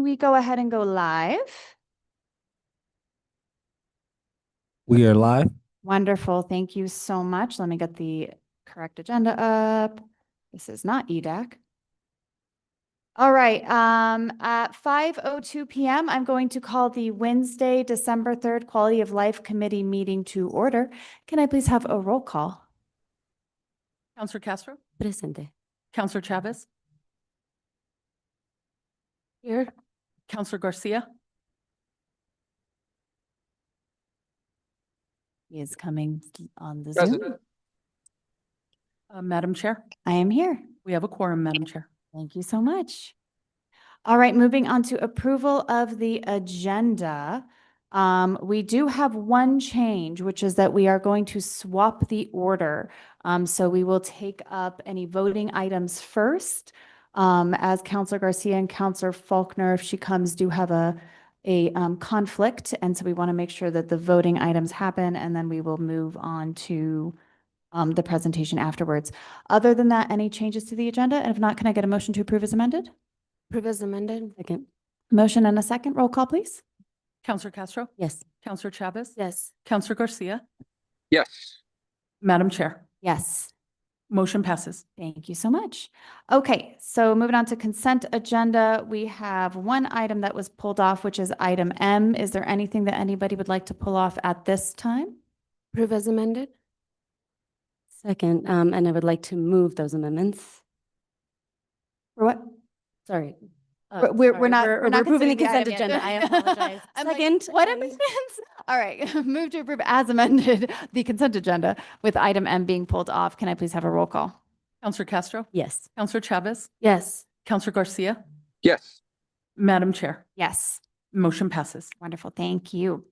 can we go ahead and go live? We are live. Wonderful. Thank you so much. Let me get the correct agenda up. This is not EDAC. All right. At 5:02 p.m., I'm going to call the Wednesday, December 3rd Quality of Life Committee meeting to order. Can I please have a roll call? Counselor Castro? Presente. Counselor Chavez? Here. Counselor Garcia? He is coming on the Zoom. Present. Madam Chair? I am here. We have a quorum, Madam Chair. Thank you so much. All right, moving on to approval of the agenda. We do have one change, which is that we are going to swap the order. So we will take up any voting items first. As Counselor Garcia and Counselor Faulkner, if she comes, do have a conflict. And so we want to make sure that the voting items happen, and then we will move on to the presentation afterwards. Other than that, any changes to the agenda? And if not, can I get a motion to approve as amended? Approve as amended. Second. Motion and a second. Roll call, please. Counselor Castro? Yes. Counselor Chavez? Yes. Counselor Garcia? Yes. Madam Chair? Yes. Motion passes. Thank you so much. Okay, so moving on to consent agenda, we have one item that was pulled off, which is item M. Is there anything that anybody would like to pull off at this time? Approve as amended. Second, and I would like to move those amendments. For what? Sorry. We're not approving the considering consent item yet. agenda. I apologize. I'm like, Second. what amendments? All right, move to approve as amended the consent agenda with item M being pulled off. Can I please have a roll call? Counselor Castro? Yes. Counselor Chavez? Yes. Counselor Garcia? Yes. Madam Chair? Yes. Motion passes. Wonderful. Thank you.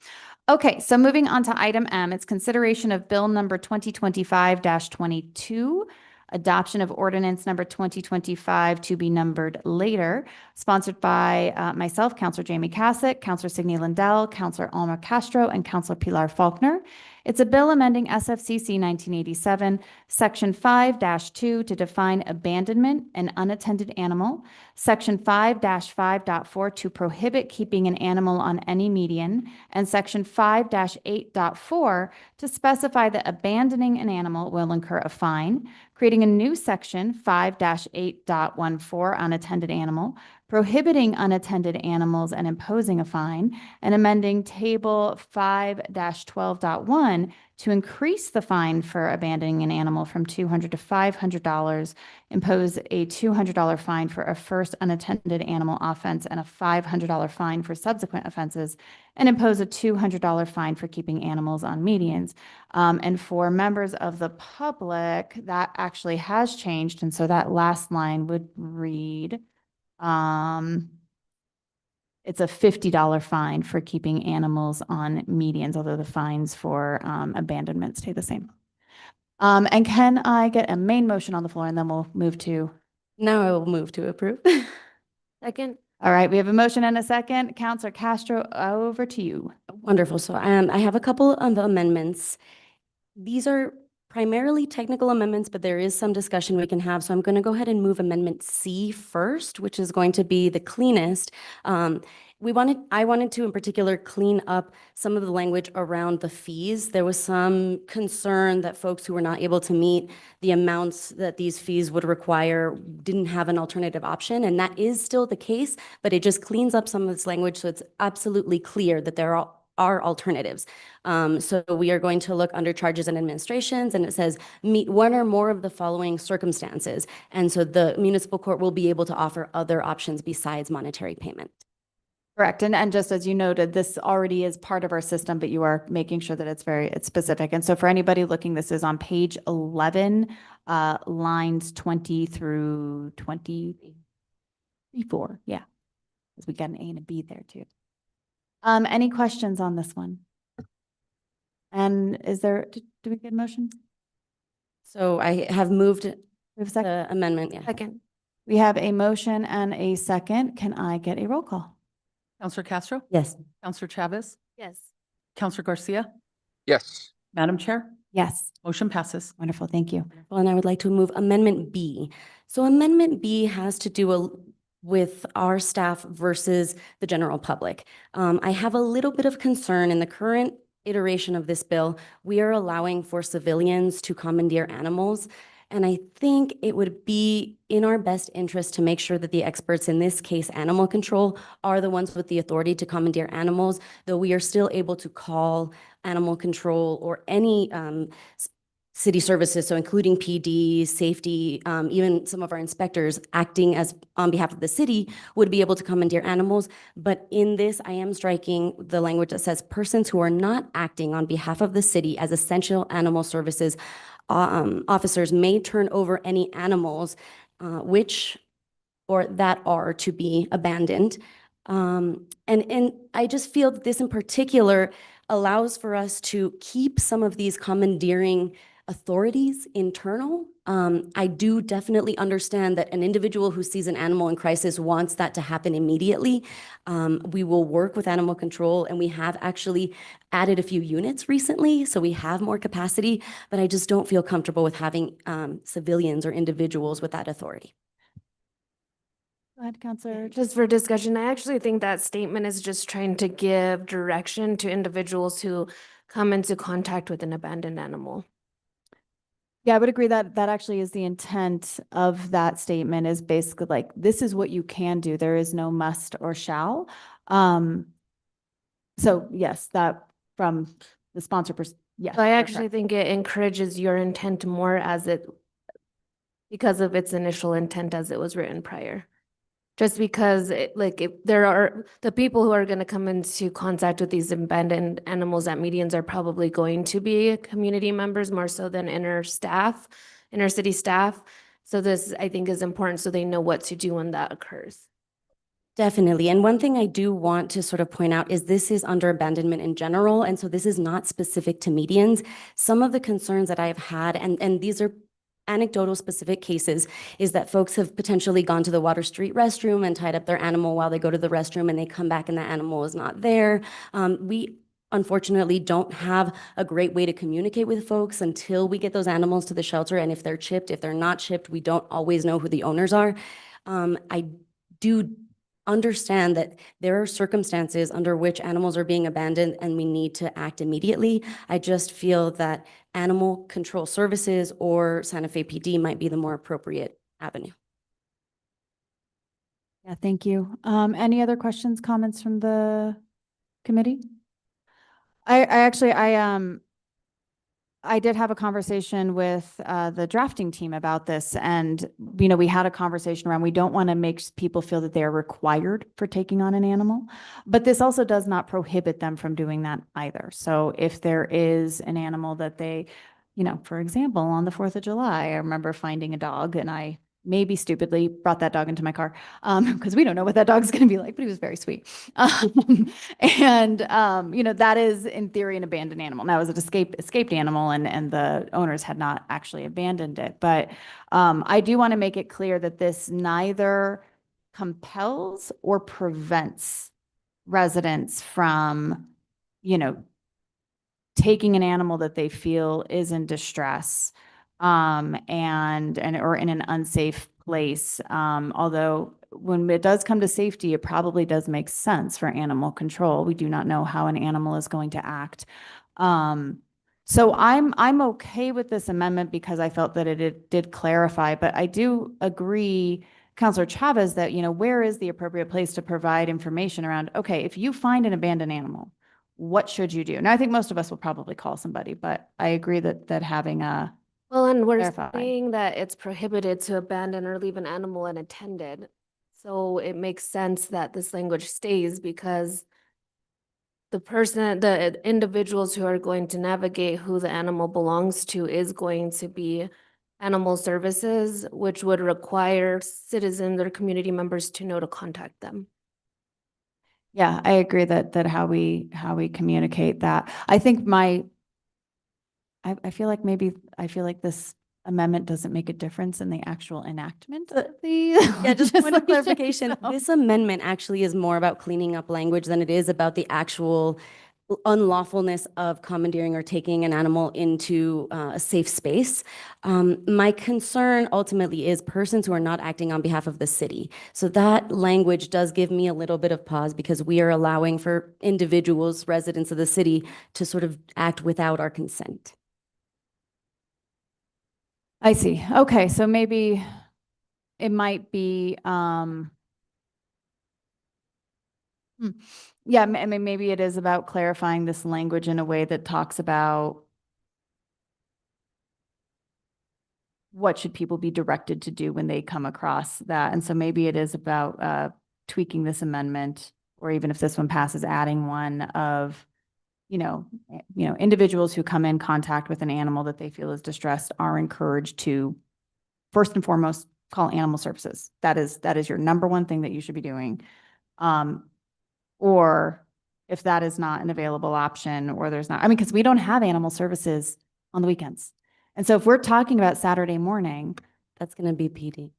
Okay, so moving on to item M, it's consideration of bill number 2025-22, adoption of ordinance number 2025 to be numbered later, sponsored by myself, Counselor Jamie Cassick, Counselor Signe Lindell, Counselor Alma Castro, and Counselor Pilar Faulkner. It's a bill amending SFCC 1987, Section 5-2 to define abandonment, an unattended animal, Section 5-5.4 to prohibit keeping an animal on any median, and Section 5-8.4 to specify that abandoning an animal will incur a fine, creating a new Section 5-8.14 unattended animal, prohibiting unattended animals and imposing a fine, and amending Table 5-12.1 to increase the fine for abandoning an animal from $200 to $500, impose a $200 fine for a first unattended animal offense and a $500 fine for subsequent offenses, and impose a $200 fine for keeping animals on medians. And for members of the public, that actually has changed. And so that last line would read, it's a $50 fine for keeping animals on medians, although the fines for abandonment stay the same. And can I get a main motion on the floor, and then we'll move to? Now I will move to approve. Second. All right, we have a motion and a second. Counselor Castro, over to you. Wonderful. So I have a couple of amendments. These are primarily technical amendments, but there is some discussion we can have. So I'm going to go ahead and move Amendment C first, which is going to be the cleanest. I wanted to in particular clean up some of the language around the fees. There was some concern that folks who were not able to meet the amounts that these fees would require didn't have an alternative option, and that is still the case, but it just cleans up some of this language so it's absolutely clear that there are alternatives. So we are going to look under charges and administrations, and it says meet one or more of the following circumstances. And so the municipal court will be able to offer other options besides monetary payment. Correct. And just as you noted, this already is part of our system, but you are making sure that it's specific. And so for anybody looking, this is on page 11, lines 20 through 24. Yeah, because we got an A and a B there too. Any questions on this one? And is there, do we get a motion? So I have moved We have a second. the amendment. Yeah. Second. We have a motion and a second. Can I get a roll call? Counselor Castro? Yes. Counselor Chavez? Yes. Counselor Garcia? Yes. Madam Chair? Yes. Motion passes. Wonderful. Thank you. Well, and I would like to move Amendment B. So Amendment B has to do with our staff versus the general public. I have a little bit of concern in the current iteration of this bill. We are allowing for civilians to commandeer animals. And I think it would be in our best interest to make sure that the experts, in this case, animal control, are the ones with the authority to commandeer animals, though we are still able to call animal control or any city services, so including PD, safety, even some of our inspectors acting as on behalf of the city would be able to commandeer animals. But in this, I am striking the language that says persons who are not acting on behalf of the city as essential animal services officers may turn over any animals which or that are to be abandoned. And I just feel that this in particular allows for us to keep some of these commandeering authorities internal. I do definitely understand that an individual who sees an animal in crisis wants that to happen immediately. We will work with animal control, and we have actually added a few units recently, so we have more capacity, but I just don't feel comfortable with having civilians or individuals with that authority. Go ahead, Counselor. Just for discussion, I actually think that statement is just trying to give direction to individuals who come into contact with an abandoned animal. Yeah, I would agree that that actually is the intent of that statement, is basically like, this is what you can do. There is no must or shall. So yes, that from the sponsor yes. So I you're actually correct. think it encourages your intent more because of its initial intent as it was written prior. Just because if there are the people who are going to come into contact with these abandoned animals at medians are probably going to be community members more so than inner city staff. So this, I think, is important so they know what to do when that occurs. Definitely. And one thing I do want to sort of point out is this is under abandonment in general. And so this is not specific to medians. Some of the concerns that I've had, and these are anecdotal specific cases, is that folks have potentially gone to the Water Street restroom and tied up their animal while they go to the restroom, and they come back and the animal is not there. We unfortunately don't have a great way to communicate with folks until we get those animals to the shelter. And if they're chipped, if they're not chipped, we don't always know who the owners are. I do understand that there are circumstances under which animals are being abandoned and we need to act immediately. I just feel that animal control services or Santa Fe PD might be the more appropriate avenue. Yeah, thank you. Any other questions, comments from the committee? I did have a conversation with the drafting team about this, and we had a conversation around, we don't want to make people feel that they are required for taking on an animal, but this also does not prohibit them from doing that either. So if there is an animal that they, for example, on the 4th of July, I remember finding a dog, and I maybe stupidly brought that dog into my car because we don't know what that dog's going to be like, but he was very sweet. That is in theory an abandoned animal. Now, it was an escaped animal, and the owners had not actually abandoned it. But I do want to make it clear that this neither compels or prevents residents from, taking an animal that they feel is in distress or in an unsafe place. Although when it does come to safety, it probably does make sense for animal control. We do not know how an animal is going to act. So I'm okay with this amendment because I felt that it did clarify, but I do agree, Councilor Chavez, that, where is the appropriate place to provide information around, okay, if you find an abandoned animal, what should you do? Now, I think most of us will probably call somebody, but I agree that having a Well, and we're Clarify. saying that it's prohibited to abandon or leave an animal unattended. So it makes sense that this language stays because the individuals who are going to navigate who the animal belongs to is going to be animal services, which would require citizens or community members to know to contact them. Yeah, I agree that how we communicate that. I think I feel like this amendment doesn't make a difference in the actual enactment of the. Yeah, just point of legislation, clarification. so. This amendment actually is more about cleaning up language than it is about the actual unlawfulness of commandeering or taking an animal into a safe space. My concern ultimately is persons who are not acting on behalf of the city. So that language does give me a little bit of pause because we are allowing for individuals, residents of the city, to sort of act without our consent. I see. Okay, so maybe it might be, yeah, I mean, maybe it is about clarifying this language in a way that talks about what should people be directed to do when they come across that. And so maybe it is about tweaking this amendment, or even if this one passes, adding one of, individuals who come in contact with an animal that they feel is distressed are encouraged to, first and foremost, call animal services. That is your number one thing that you should be doing. Or if that is not an available option, or there's not, because we don't have animal services on the weekends. And so if we're talking about Saturday morning, That's going to be PD.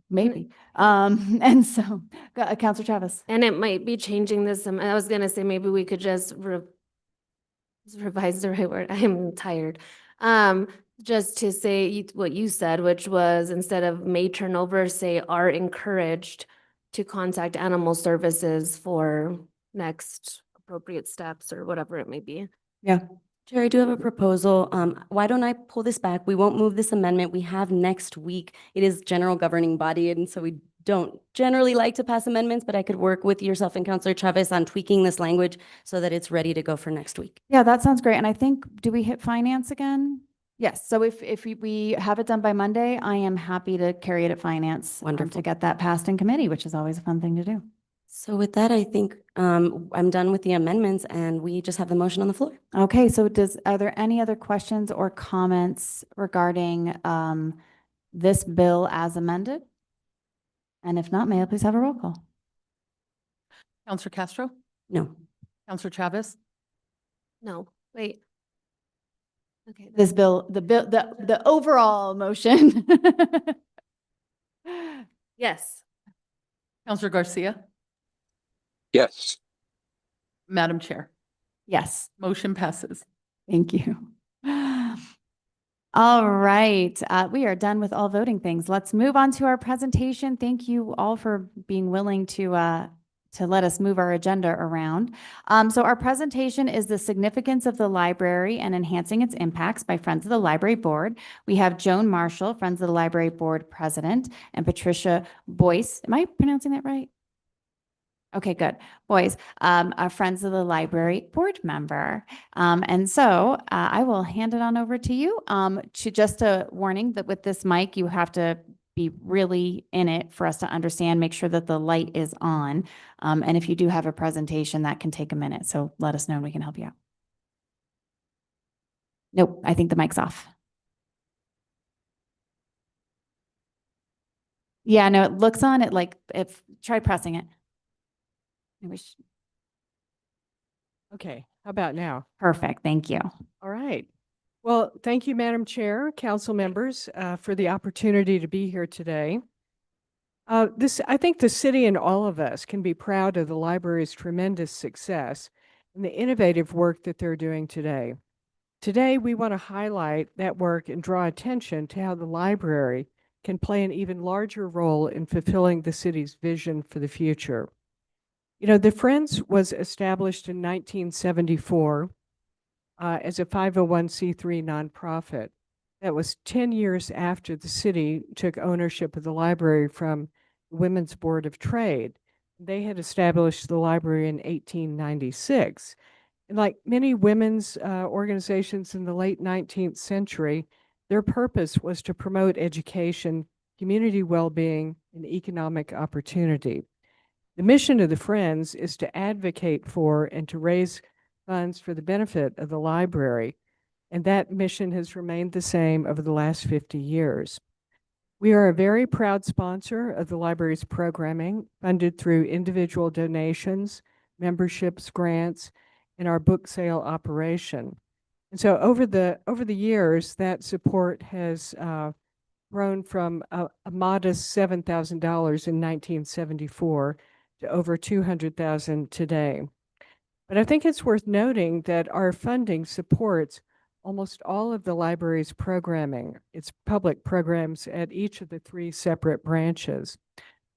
maybe. And so, Counselor Travis. And it might be changing this. I was gonna say maybe we could just revise the right word. I'm tired. Just to say what you said, which was instead of may turn over, say are encouraged to contact animal services for next appropriate steps or whatever it may be. Yeah. Chair, I do have a proposal. Why don't I pull this back? We won't move this amendment. We have next week. It is general governing body, and so we don't generally like to pass amendments, but I could work with yourself and Counselor Chavez on tweaking this language so that it's ready to go for next week. Yeah, that sounds great. And I think, do we hit finance again? Yes. So if we have it done by Monday, I am happy to carry it at finance. Wonderful. To get that passed in committee, which is always a fun thing to do. So with that, I think I'm done with the amendments and we just have the motion on the floor. Okay, so are there any other questions or comments regarding this bill as amended? And if not, may I please have a roll call? Counselor Castro, No. Counselor Chavez, No, wait. Okay. This bill, the overall motion. Yes. Counselor Garcia, Yes. Madam Chair, Yes. motion passes. Thank you. All right, we are done with all voting things. Let's move on to our presentation. Thank you all for being willing to let us move our agenda around. So our presentation is the significance of the library and enhancing its impacts by Friends of the Library Board. We have Joan Marshall, Friends of the Library Board President, and Patricia Boyce. Am I pronouncing that right? Okay, good. Boys, a Friends of the Library board member. And so I will hand it on over to you. To just a warning that with this mic, you have to be really in it for us to understand, make sure that the light is on. And if you do have a presentation, that can take a minute. So let us know and we can help you out. Nope, I think the mic's off. Yeah, no, it looks on it like try pressing it. Okay, how about now? Perfect, thank you. All right. Well, thank you, Madam Chair, council members, for the opportunity to be here today. I think the city and all of us can be proud of the library's tremendous success and the innovative work that they're doing today. Today, we want to highlight that work and draw attention to how the library can play an even larger role in fulfilling the city's vision for the future. You know, the Friends was established in 1974 as a 501c3 nonprofit. That was 10 years after the city took ownership of the library from the Women's Board of Trade. They had established the library in 1896. And like many women's organizations in the late 19th century, their purpose was to promote education, community well-being, and economic opportunity. The mission of the Friends is to advocate for and to raise funds for the benefit of the library, and that mission has remained the same over the last 50 years. We are a very proud sponsor of the library's programming, funded through individual donations, memberships, grants, and our book sale operation. And so over the years, that support has grown from a modest $7,000 in 1974 to over $200,000 today. But I think it's worth noting that our funding supports almost all of the library's programming, its public programs at each of the 3 separate branches.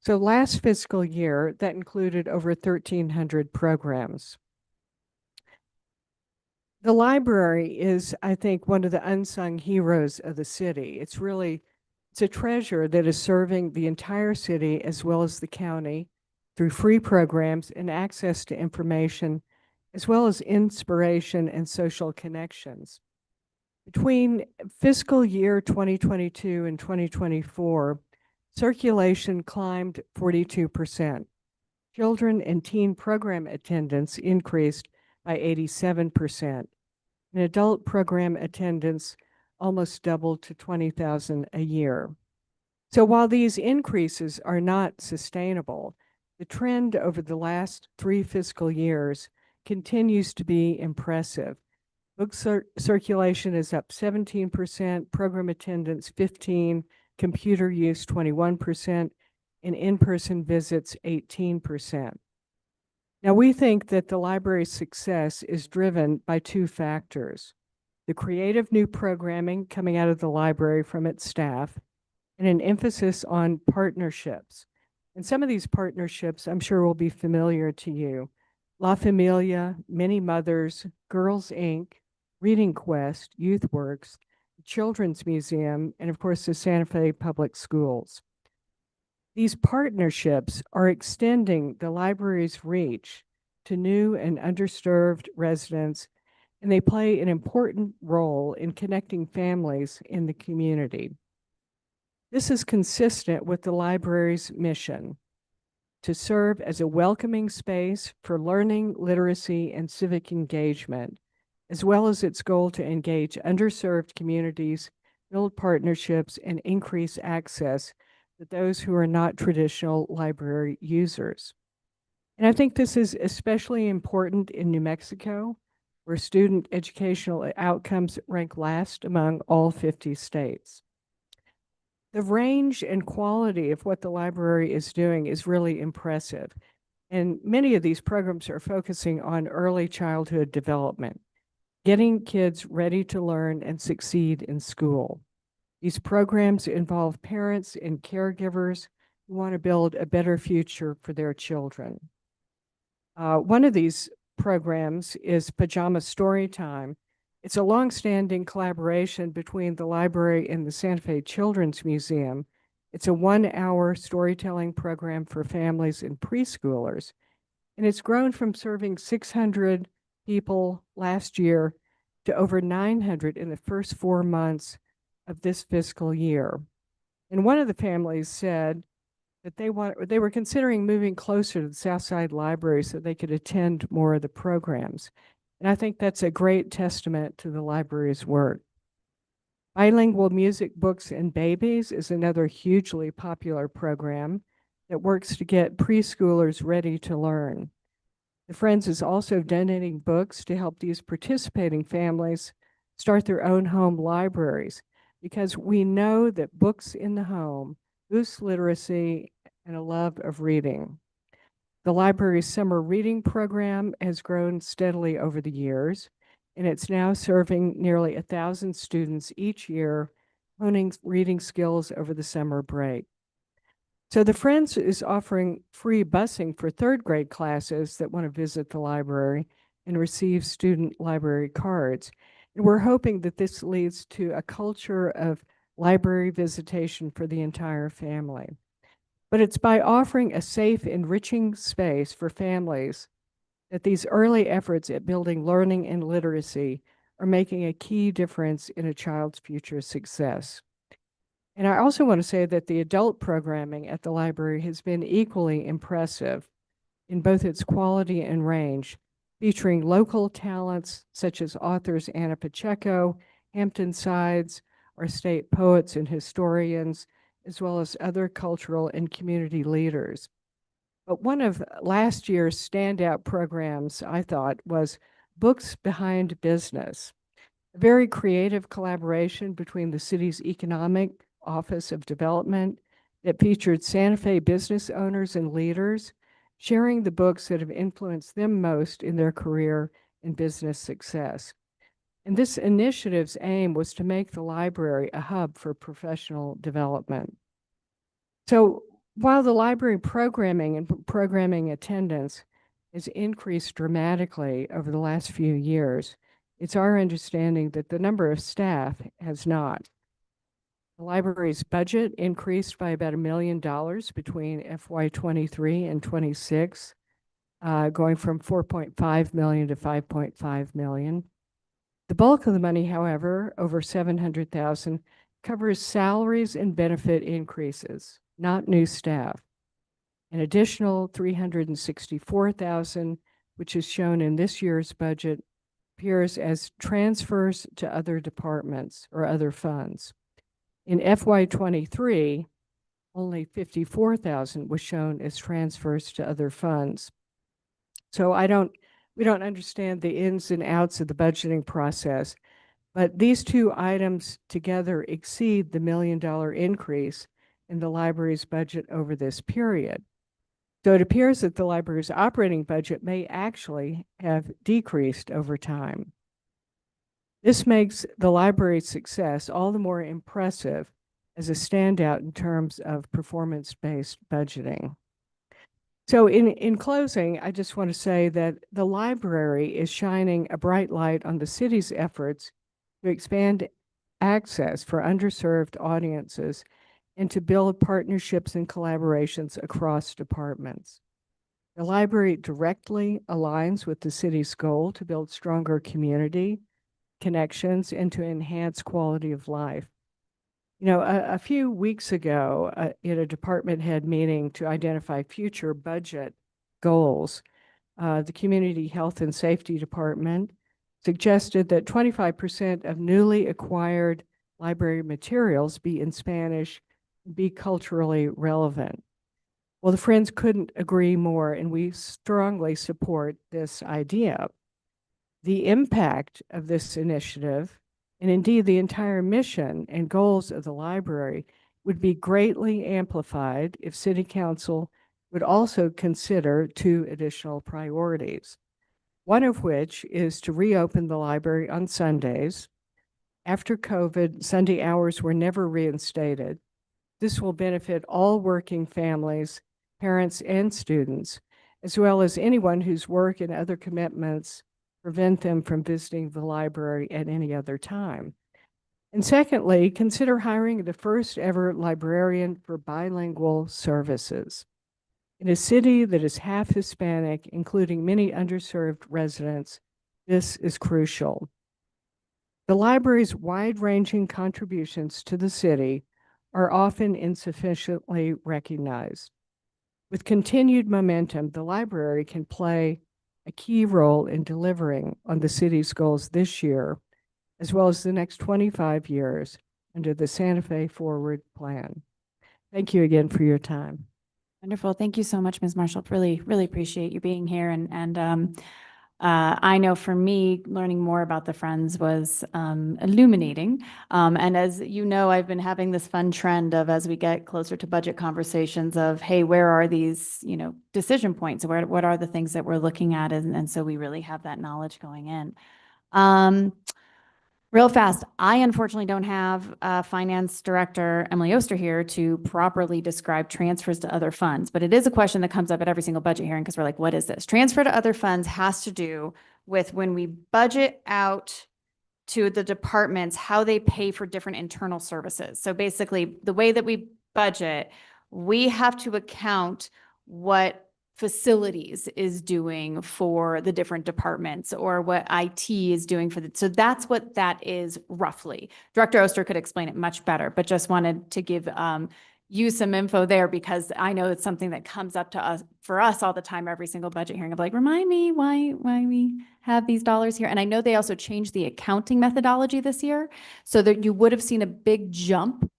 So last fiscal year, that included over 1,300 programs. The library is, I think, one of the unsung heroes of the city. It's a treasure that is serving the entire city as well as the county through free programs and access to information, as well as inspiration and social connections. Between fiscal year 2022 and 2024, circulation climbed 42%. Children and teen program attendance increased by 87%. And adult program attendance almost doubled to 20,000 a year. So while these increases are not sustainable, the trend over the last 3 fiscal years continues to be impressive. Book circulation is up 17%, program attendance 15%, computer use 21%, and in-person visits 18%. Now, we think that the library's success is driven by 2 factors: the creative new programming coming out of the library from its staff, and an emphasis on partnerships. And some of these partnerships I'm sure will be familiar to you: La Familia, Many Mothers, Girls Inc., Reading Quest, YouthWorks, Children's Museum, and of course the Santa Fe Public Schools. These partnerships are extending the library's reach to new and underserved residents, and they play an important role in connecting families in the community. This is consistent with the library's mission to serve as a welcoming space for learning, literacy, and civic engagement, as well as its goal to engage underserved communities, build partnerships, and increase access to those who are not traditional library users. And I think this is especially important in New Mexico, where student educational outcomes rank last among all 50 states. The range and quality of what the library is doing is really impressive. And many of these programs are focusing on early childhood development, getting kids ready to learn and succeed in school. These programs involve parents and caregivers who want to build a better future for their children. One of these programs is Pajama Storytime. It's a longstanding collaboration between the library and the Santa Fe Children's Museum. It's a 1-hour storytelling program for families and preschoolers, and it's grown from serving 600 people last year to over 900 in the first 4 months of this fiscal year. And one of the families said that they were considering moving closer to the Southside Library so they could attend more of the programs. And I think that's a great testament to the library's work. Bilingual Music, Books, and Babies is another hugely popular program that works to get preschoolers ready to learn. The Friends is also donating books to help these participating families start their own home libraries, because we know that books in the home boost literacy and a love of reading. The library's summer reading program has grown steadily over the years, and it's now serving nearly 1,000 students each year, honing reading skills over the summer break. So the Friends is offering free busing for 3rd grade classes that want to visit the library and receive student library cards. And we're hoping that this leads to a culture of library visitation for the entire family. But it's by offering a safe, enriching space for families that these early efforts at building learning and literacy are making a key difference in a child's future success. And I also want to say that the adult programming at the library has been equally impressive in both its quality and range, featuring local talents such as authors Anna Pacheco, Hampton Sides, our state poets and historians, as well as other cultural and community leaders. But one of last year's standout programs, I thought, was Books Behind Business, a very creative collaboration between the city's Economic Office of Development that featured Santa Fe business owners and leaders, sharing the books that have influenced them most in their career and business success. And this initiative's aim was to make the library a hub for professional development. So while the library programming and programming attendance has increased dramatically over the last few years, it's our understanding that the number of staff has not. The library's budget increased by about $1 million between FY23 and 26, going from 4.5 million to 5.5 million. The bulk of the money, however, over 700,000, covers salaries and benefit increases, not new staff. An additional 364,000, which is shown in this year's budget, appears as transfers to other departments or other funds. In FY23, only 54,000 was shown as transfers to other funds. So we don't understand the ins and outs of the budgeting process, but these two items together exceed the $1 million increase in the library's budget over this period. So it appears that the library's operating budget may actually have decreased over time. This makes the library's success all the more impressive as a standout in terms of performance-based budgeting. So in closing, I just want to say that the library is shining a bright light on the city's efforts to expand access for underserved audiences and to build partnerships and collaborations across departments. The library directly aligns with the city's goal to build stronger community connections and to enhance quality of life. You know, a few weeks ago, in a department head meeting to identify future budget goals, the Community Health and Safety Department suggested that 25% of newly acquired library materials be in Spanish, be culturally relevant. Well, the Friends couldn't agree more, and we strongly support this idea. The impact of this initiative, and indeed the entire mission and goals of the library, would be greatly amplified if City Council would also consider two additional priorities. One of which is to reopen the library on Sundays. After COVID, Sunday hours were never reinstated. This will benefit all working families, parents, and students, as well as anyone whose work and other commitments prevent them from visiting the library at any other time. And secondly, consider hiring the first ever librarian for bilingual services. In a city that is half Hispanic, including many underserved residents, this is crucial. The library's wide-ranging contributions to the city are often insufficiently recognized. With continued momentum, the library can play a key role in delivering on the city's goals this year, as well as the next 25 years under the Santa Fe Forward Plan. Thank you again for your time. Wonderful. Thank you so much, Ms. Marshall. Really, really appreciate you being here. And I know for me, learning more about the Friends was illuminating. And as you know, I've been having this fun trend of, as we get closer to budget conversations, of, hey, where are these, decision points? What are the things that we're looking at? And so we really have that knowledge going in. Real fast, I unfortunately don't have Finance Director Emily Oster here to properly describe transfers to other funds, but it is a question that comes up at every single budget hearing because we're like, what is this? Transfer to other funds has to do with when we budget out to the departments, how they pay for different internal services. So basically, the way that we budget, we have to account what facilities is doing for the different departments or what IT is doing for so that's what that is roughly. Director Oster could explain it much better, but just wanted to give you some info there because I know it's something that comes up to us for us all the time, every single budget hearing of like, remind me why we have these dollars here. And I know they also changed the accounting methodology this year so that you would have seen a big jump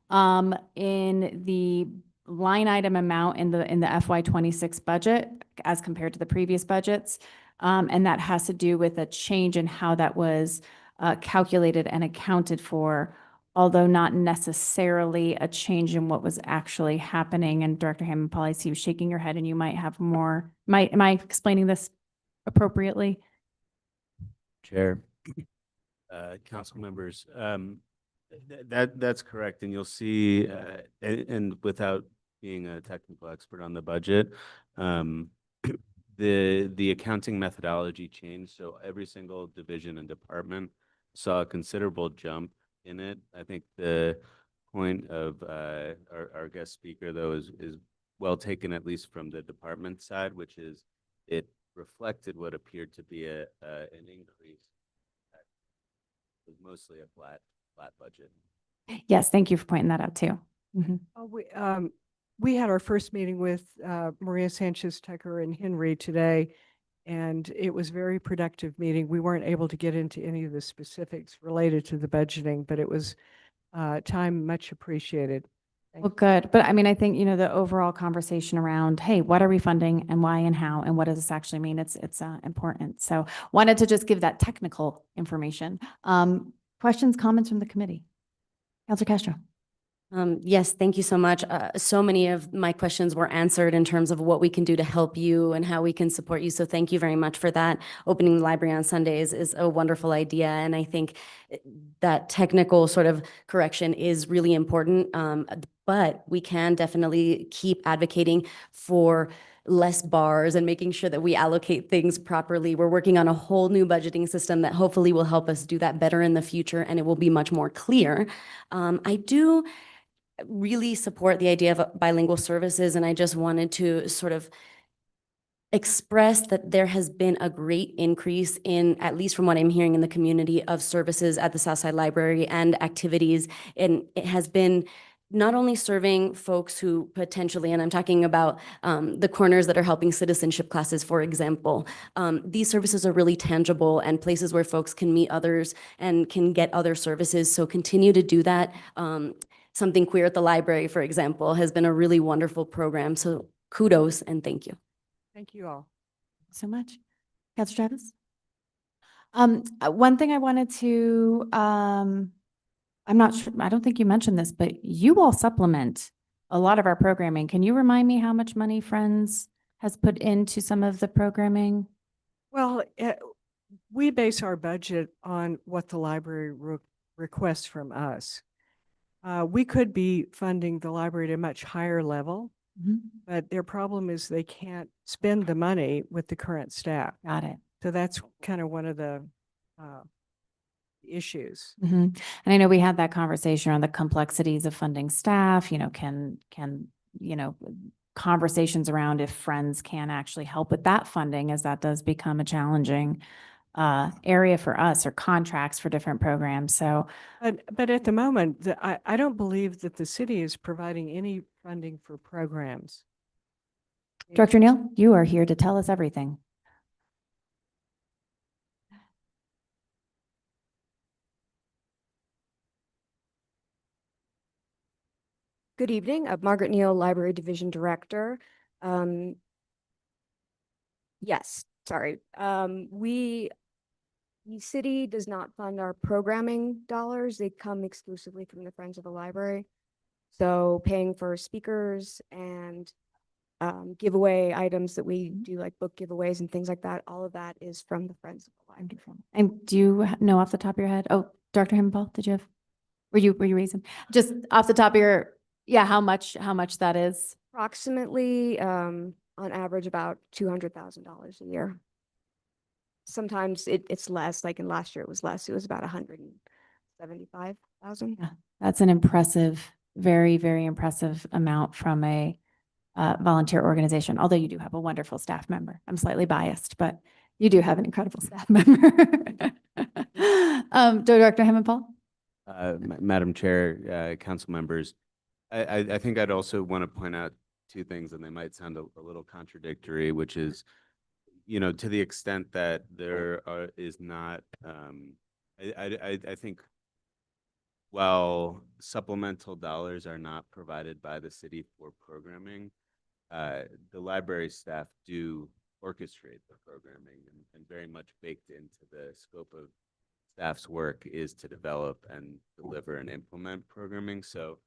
in the line item amount in the FY26 budget as compared to the previous budgets. And that has to do with a change in how that was calculated and accounted for although not necessarily a change in what was actually happening. And Director Hammond, Paul, I see you shaking your head and you might have more, am I explaining this appropriately? Chair, council members, that's correct. And you'll see, and without being a technical expert on the budget, the accounting methodology changed. So every single division and department saw a considerable jump in it. I think the point of our guest speaker, though, is well taken, at least from the department side, which is it reflected what appeared to be an increase. Was mostly a flat budget. Yes, thank you for pointing that out too. Mhm. We had our first meeting with Maria Sanchez Tucker and Henry today, and it was a very productive meeting. We weren't able to get into any of the specifics related to the budgeting, but it was time much appreciated. Thank Well, you. good. But I mean, I think, the overall conversation around, hey, what are we funding and why and how, and what does this actually mean? It's important. So wanted to just give that technical information. Questions, comments from the committee? Counselor Castro. Yes, thank you so much. So many of my questions were answered in terms of what we can do to help you and how we can support you. So thank you very much for that. Opening the library on Sundays is a wonderful idea. And I think that technical sort of correction is really important. But we can definitely keep advocating for less bars and making sure that we allocate things properly. We're working on a whole new budgeting system that hopefully will help us do that better in the future, and it will be much more clear. I do really support the idea of bilingual services, and I just wanted to sort of express that there has been a great increase in, at least from what I'm hearing in the community, of services at the Southside Library and activities. And it has been not only serving folks who potentially, and I'm talking about the corners that are helping citizenship classes, for example. These services are really tangible and places where folks can meet others and can get other services. So continue to do that. Something Queer at the Library, for example, has been a really wonderful program. So kudos and thank you. Thank you all. So much. Counselor Travis? One thing I wanted to, I'm not sure, I don't think you mentioned this, but you all supplement a lot of our programming. Can you remind me how much money Friends has put into some of the programming? Well, we base our budget on what the library requests from us. We could be funding the library at a much higher level, but their problem is they can't spend the money with the current staff. Got it. So that's kind of one of the issues. And I know we had that conversation around the complexities of funding staff, can, conversations around if Friends can actually help with that funding, as that does become a challenging area for us, or contracts for different programs. So, But at the moment, I don't believe that the city is providing any funding for programs. Director Neal, you are here to tell us everything. Good evening. I'm Margaret Neal, Library Division Director. Yes, sorry. The city does not fund our programming dollars. They come exclusively from the Friends of the Library. So paying for speakers and giveaway items that we do, like book giveaways and things like that, all of that is from the Friends of the Library. And do you know off the top of your head? Oh, Dr. Himmelpaul, did you have, were you raising? Just off the top of your, how much that is? Approximately, on average, about $200,000 a year. Sometimes it's less, like in last year it was less. It was about 175,000. Yeah, that's an impressive, very, very impressive amount from a volunteer organization, although you do have a wonderful staff member. I'm slightly biased, but you do have an incredible staff member. Director Himmelpaul? Madam Chair, council members, I think I'd also want to point out two things, and they might sound a little contradictory, which is, to the extent that there is not, I think while supplemental dollars are not provided by the city for programming, the library staff do orchestrate the programming and very much baked into the scope of staff's work is to develop and deliver and implement programming. So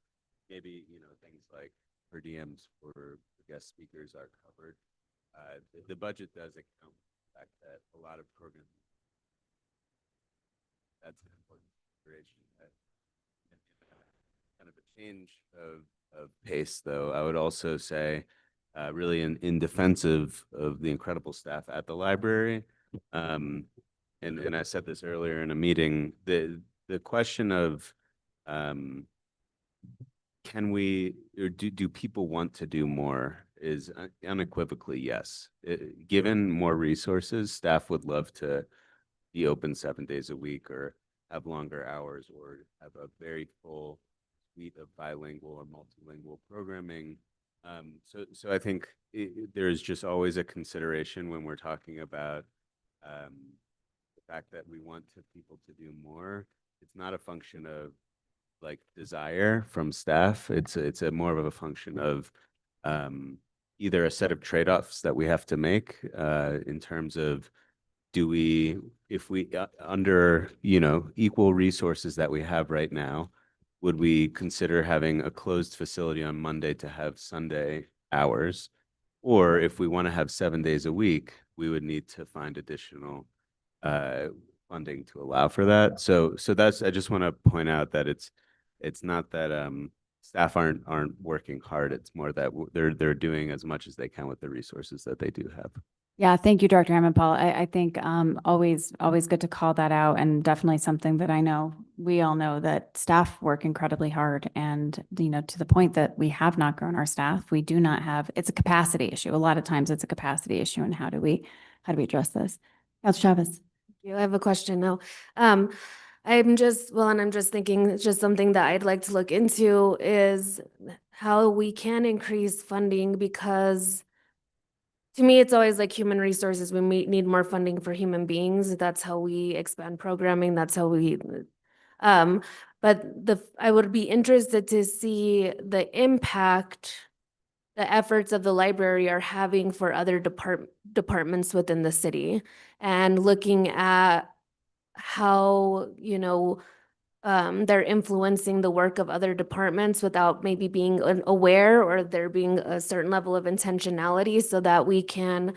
maybe, things like per diems for guest speakers are covered. The budget does account for the fact that a lot of programs, that's an important consideration. Kind of a change of pace, though, I would also say, really in defense of the incredible staff at the library. And I said this earlier in a meeting, the question of can we, or do people want to do more is unequivocally yes. Given more resources, staff would love to be open 7 days a week or have longer hours or have a very full suite of bilingual or multilingual programming. So I think there's just always a consideration when we're talking about the fact that we want people to do more. It's not a function of like desire from staff. It's a more of a function of either a set of trade-offs that we have to make in terms of if we under equal resources that we have right now, would we consider having a closed facility on Monday to have Sunday hours? Or if we want to have 7 days a week, we would need to find additional funding to allow for that. So that's, I just want to point out that it's not that staff aren't working hard. It's more that they're doing as much as they can with the resources that they do have. Yeah, thank you, Dr. Hammond Paul. I think always good to call that out, and definitely something that I know we all know that staff work incredibly hard, and to the point that we have not grown our staff, we do not have. It's a capacity issue. A lot of times, it's a capacity issue, and how do we address this? Councilor Chavez. I have a question now. I'm just thinking, it's just something that I'd like to look into is how we can increase funding, because to me, it's always like human resources. We need more funding for human beings. That's how we expand programming. That's how we, but I would be interested to see the impact the efforts of the library are having for other departments within the city, and looking at how, they're influencing the work of other departments without maybe being aware, or there being a certain level of intentionality, so that we can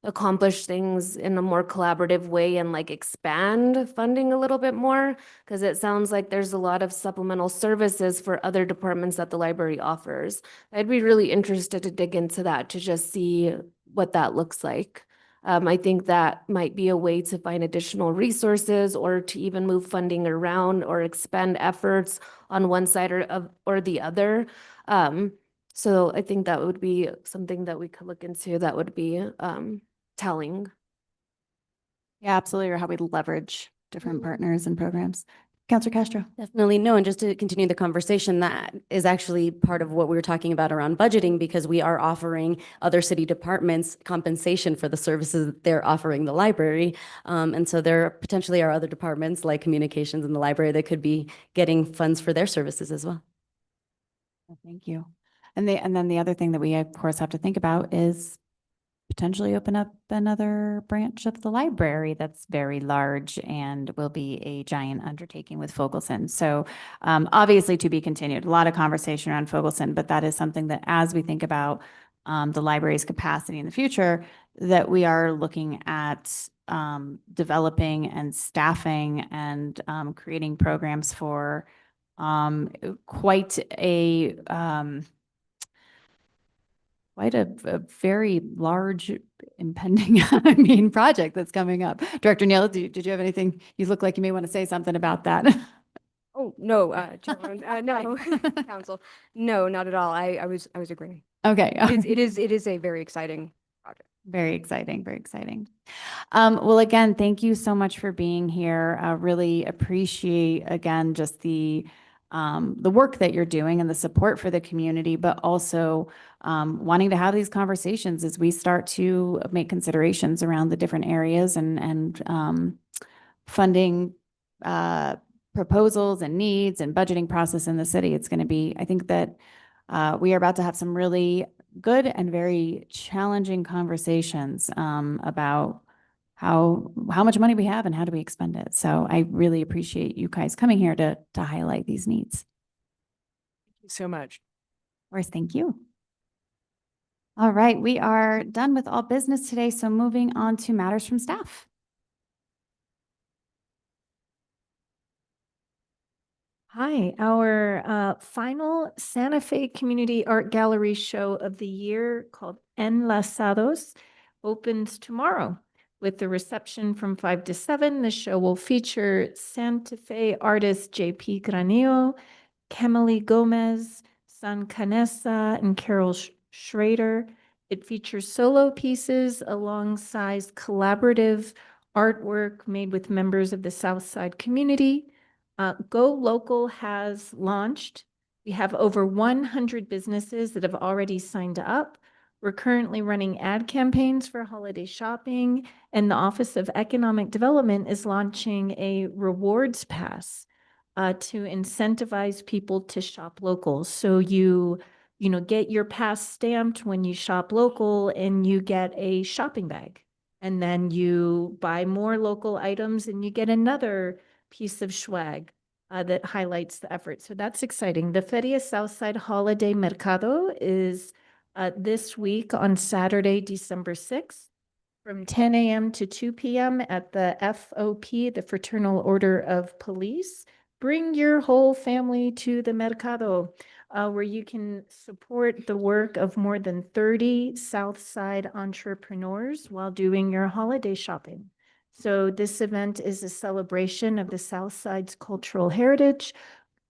accomplish things in a more collaborative way and like expand funding a little bit more, because it sounds like there's a lot of supplemental services for other departments that the library offers. I'd be really interested to dig into that to just see what that looks like. I think that might be a way to find additional resources, or to even move funding around or expend efforts on one side or the other. So I think that would be something that we could look into that would be telling. Yeah, absolutely. Or how we leverage different partners and programs. Councilor Castro. Definitely. No, and just to continue the conversation, that is actually part of what we were talking about around budgeting, because we are offering other city departments compensation for the services that they're offering the library. And so there potentially are other departments like communications in the library that could be getting funds for their services as well. Thank you. And then the other thing that we of course have to think about is potentially open up another branch of the library that's very large and will be a giant undertaking with Fogelson. So obviously to be continued, a lot of conversation around Fogelson, but that is something that as we think about the library's capacity in the future, that we are looking at developing and staffing and creating programs for quite a very large impending, project that's coming up. Director Neal, did you have anything? You look like you may want to say something about that. Oh, no, Chairwoman, no, Council, no, not at all. I was agreeing. Okay. It is a very exciting project. Very exciting, very exciting. Well, again, thank you so much for being here. I really appreciate, again, just the work that you're doing and the support for the community, but also wanting to have these conversations as we start to make considerations around the different areas and funding proposals and needs and budgeting process in the city. It's going to be, I think that we are about to have some really good and very challenging conversations about how much money we have and how do we expend it. So I really appreciate you guys coming here to highlight these needs. Thank you so much. Of course, thank you. All right, we are done with all business today, so moving on to matters from staff. Hi, our final Santa Fe Community Art Gallery show of the year called Enlazados opens tomorrow with the reception from 5 to 7. The show will feature Santa Fe artist JP Granillo, Kemily Gomez, San Canessa, and Carol Schrader. It features solo pieces alongside collaborative artwork made with members of the Southside community. Go Local has launched. We have over 100 businesses that have already signed up. We're currently running ad campaigns for holiday shopping, and the Office of Economic Development is launching a rewards pass to incentivize people to shop local. So you get your pass stamped when you shop local and you get a shopping bag. And then you buy more local items and you get another piece of swag that highlights the effort. So that's exciting. The Feria Southside Holiday Mercado is this week on Saturday, December 6th from 10 a.m. to 2 p.m. at the FOP, the Fraternal Order of Police. Bring your whole family to the Mercado, where you can support the work of more than 30 Southside entrepreneurs while doing your holiday shopping. So this event is a celebration of the Southside's cultural heritage.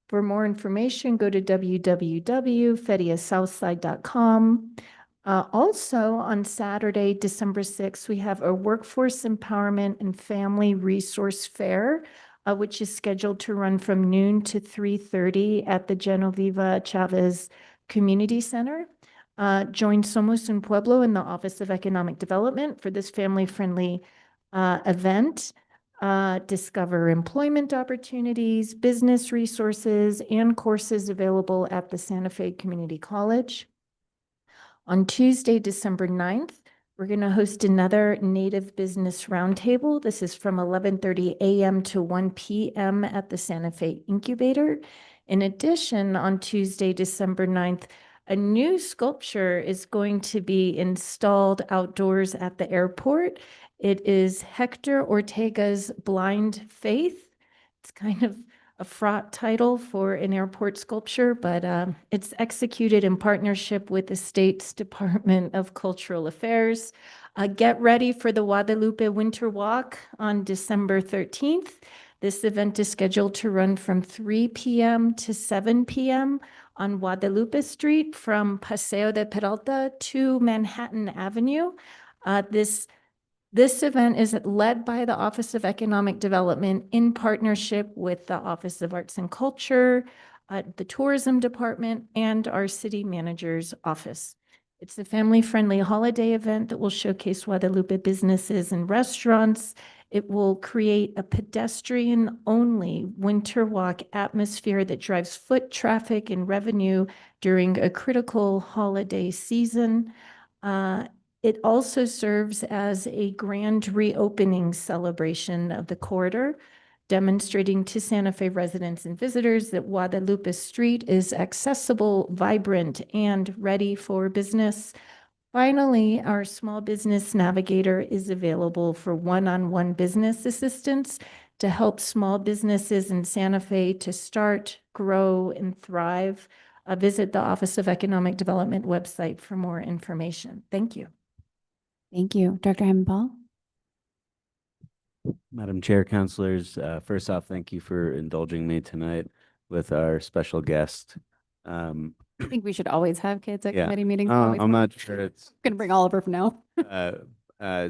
For more information, go to www.feriasouthside.com. Also on Saturday, December 6th, we have a workforce empowerment and family resource fair, which is scheduled to run from noon to 3:30 at the Genoveva Chavez Community Center. Join Somos Un Pueblo in the Office of Economic Development for this family-friendly event. Discover employment opportunities, business resources, and courses available at the Santa Fe Community College. On Tuesday, December 9th, we're going to host another Native Business Roundtable. This is from 11:30 a.m. to 1 p.m. at the Santa Fe Incubator. In addition, on Tuesday, December 9th, a new sculpture is going to be installed outdoors at the airport. It is Hector Ortega's Blind Faith. It's kind of a fraught title for an airport sculpture, but it's executed in partnership with the state's Department of Cultural Affairs. Get ready for the Guadalupe Winter Walk on December 13th. This event is scheduled to run from 3 p.m. to 7 p.m. on Guadalupe Street from Paseo de Peralta to Manhattan Avenue. This event is led by the Office of Economic Development in partnership with the Office of Arts and Culture, the Tourism Department, and our City Manager's Office. It's a family-friendly holiday event that will showcase Guadalupe businesses and restaurants. It will create a pedestrian-only winter walk atmosphere that drives foot traffic and revenue during a critical holiday season. It also serves as a grand reopening celebration of the corridor, demonstrating to Santa Fe residents and visitors that Guadalupe Street is accessible, vibrant, and ready for business. Finally, our small business navigator is available for one-on-one business assistance to help small businesses in Santa Fe to start, grow, and thrive. Visit the Office of Economic Development website for more information. Thank you. Thank you. Dr. Hammond-Paul? Madam Chair, Councilors, first off, thank you for indulging me tonight with our special guest. I think we should always have kids at Yeah. committee meetings. I'm not sure it's Going to bring Oliver from now.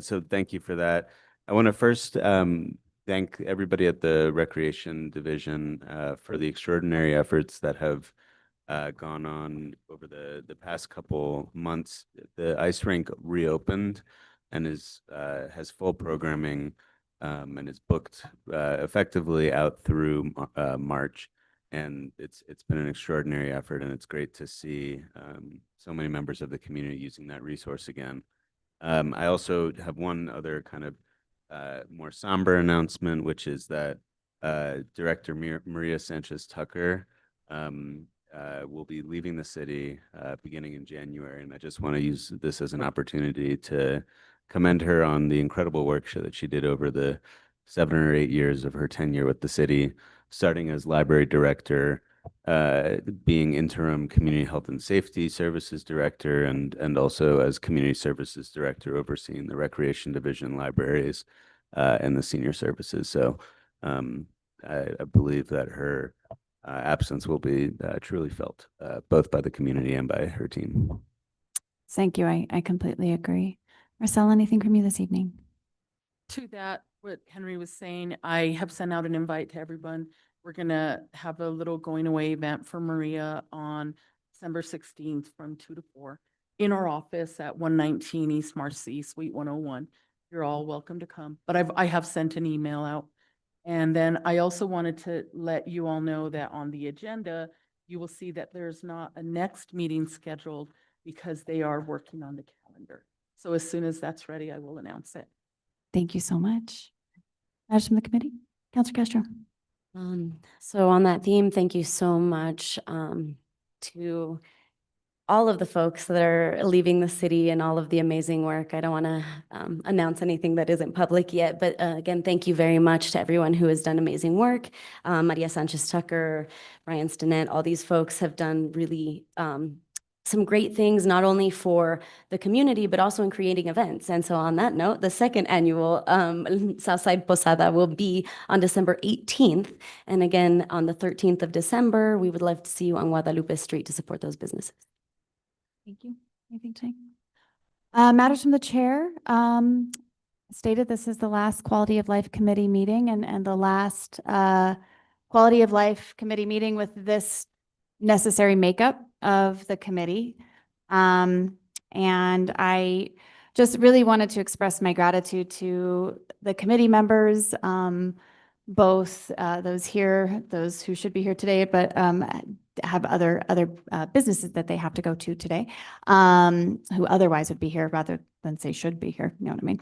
so thank you for that. I want to first thank everybody at the Recreation Division for the extraordinary efforts that have gone on over the past couple months. The ice rink reopened and has full programming and is booked effectively out through March. And it's been an extraordinary effort, and it's great to see so many members of the community using that resource again. I also have one other kind of more somber announcement, which is that Director Maria Sanchez Tucker will be leaving the city beginning in January. And I just want to use this as an opportunity to commend her on the incredible work that she did over the 7 or 8 years of her tenure with the city, starting as library director, being interim community health and safety services director, and also as community services director overseeing the recreation division, libraries, and the senior services. So I believe that her absence will be truly felt, both by the community and by her team. Thank you. I completely agree. Marcella, anything from you this evening? To that, what Henry was saying, I have sent out an invite to everyone. We're gonna have a little going away event for Maria on December 16th from 2 to 4 in our office at 119 East Marcy, Suite 101. You're all welcome to come, but I have sent an email out. And then I also wanted to let you all know that on the agenda, you will see that there's not a next meeting scheduled because they are working on the calendar. So as soon as that's ready, I will announce it. Thank you so much. Matters from the committee, Councilor Castro. So on that theme, thank you so much to all of the folks that are leaving the city and all of the amazing work. I don't want to announce anything that isn't public yet, but again, thank you very much to everyone who has done amazing work. Maria Sanchez Tucker, Ryan Stinnett, all these folks have done really some great things, not only for the community, but also in creating events. And so on that note, the second annual Southside Posada will be on December 18th. And again, on the 13th of December, we would love to see you on Guadalupe Street to support those businesses. Thank you. Anything to say? Matters from the chair. Stated this is the last Quality of Life Committee meeting and the last Quality of Life Committee meeting with this necessary makeup of the committee. And I just really wanted to express my gratitude to the committee members, both those here, those who should be here today, but have other businesses that they have to go to today, who otherwise would be here rather than say should be here, you know what I mean?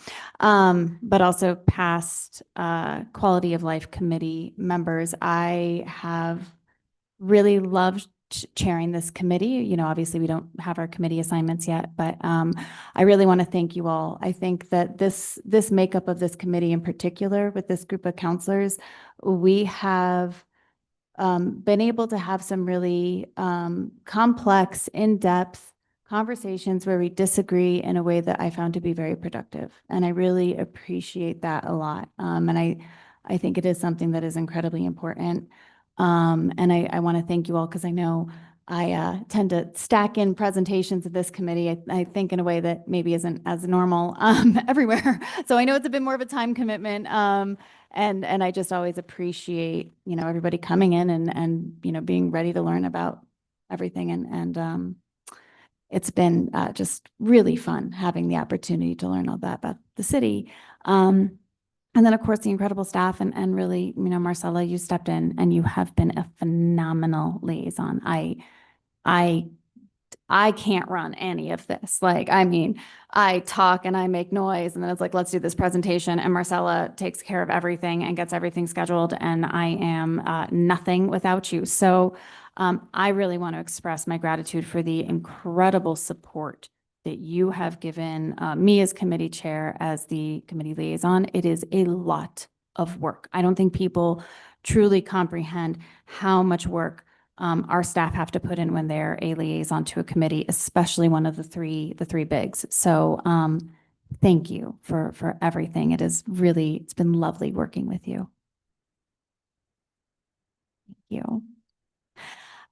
But also past Quality of Life Committee members. I have really loved chairing this committee. You know, obviously we don't have our committee assignments yet, but I really want to thank you all. I think that this makeup of this committee in particular with this group of counselors, we have been able to have some really complex, in-depth conversations where we disagree in a way that I found to be very productive. And I really appreciate that a lot. And I think it is something that is incredibly important. And I want to thank you all because I know I tend to stack in presentations of this committee, I think in a way that maybe isn't as normal everywhere. So I know it's a bit more of a time commitment. And I just always appreciate, you know, everybody coming in and you know, being ready to learn about everything. And it's been just really fun having the opportunity to learn all that about the city. And then, of course, the incredible staff and really, you know, Marcella, you stepped in and you have been a phenomenal liaison. I can't run any of this. Like, I mean, I talk and I make noise and then it's like, let's do this presentation. And Marcella takes care of everything and gets everything scheduled. And I am nothing without you. So I really want to express my gratitude for the incredible support that you have given me as committee chair, as the committee liaison. It is a lot of work. I don't think people truly comprehend how much work our staff have to put in when they're a liaison to a committee, especially one of the three bigs. So thank you for everything. It's been lovely working with you. Thank you.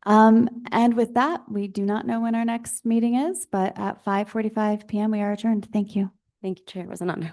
And with that, we do not know when our next meeting is, but at 5:45 p.m. we are adjourned. Thank you. Thank you, Chair. It was an honor.